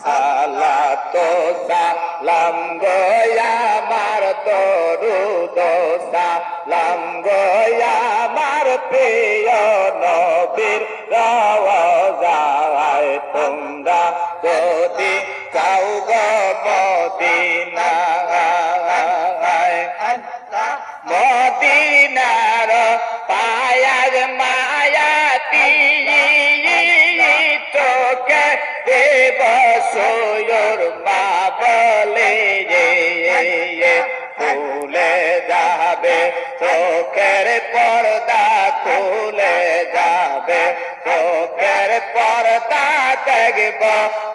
সালাত সালাম গো আমার দরুদ সালাম গো আমার প্রিয় নবীর রওজায় তোমরা যদি যাও গো মদিনায় মদিনার পায়ার মায়াতি তোকে দেব সৈয়র মা বলে খুলে যাবে চোখের পর্দা খুলে যাবে চোখের পর্দা দেখব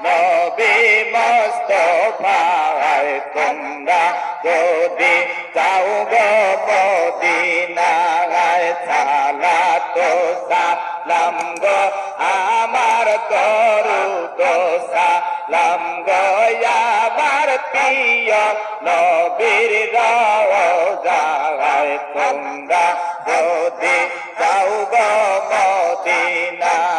নবী মুস্তাফায় তোমরা যদি যাও গো মদিনায় সালাত সালাম গো আমার দরুদ সালাম গো আমার প্রিয় নবীর রওজায় তোমরা যদি যাও গো মদিনায়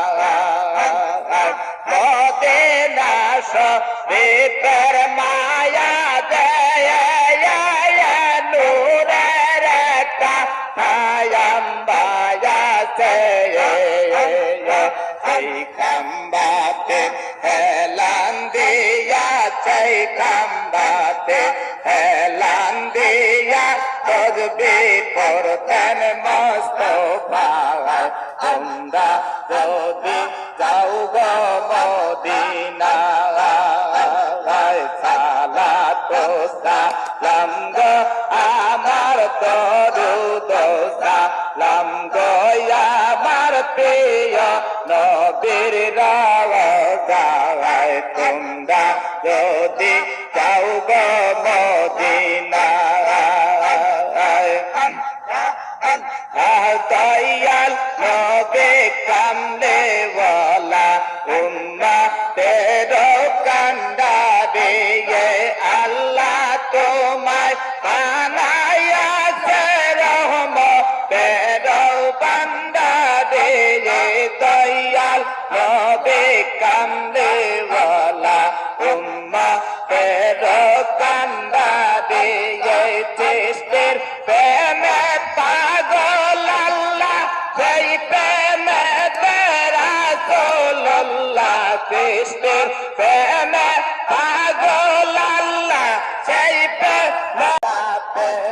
মদিনা শরীফের মায়া দেয় নূরের একটা ছায়াম বায়াছে সেই খাম্বাতে হেলান দিয়া সেই খাম্বাতে হেলান দিয়া তসবি পড়তেন মুস্তাফায় তোমরা যদি যাও গো মদিনায় সালাত সালাম গো আমার দরুদ সালাম গো আমার প্রিয় নবীর রওজায় তোমরা যদি যাও গো মদিনায় দয়াল নবী কামলে ওয়ালা উম্মতের কান্ডারে আল্লাহ তোমায় বানায়াছে রহমতের বান্দারে দয়াল নবী কামলে ওয়ালা উম্মতের কান্ডারে চেষ্টের প্রেমে পাগল আল্লাহ সেই প্রেমে রাসূলুল্লাহ চেষ্টের প্রেমে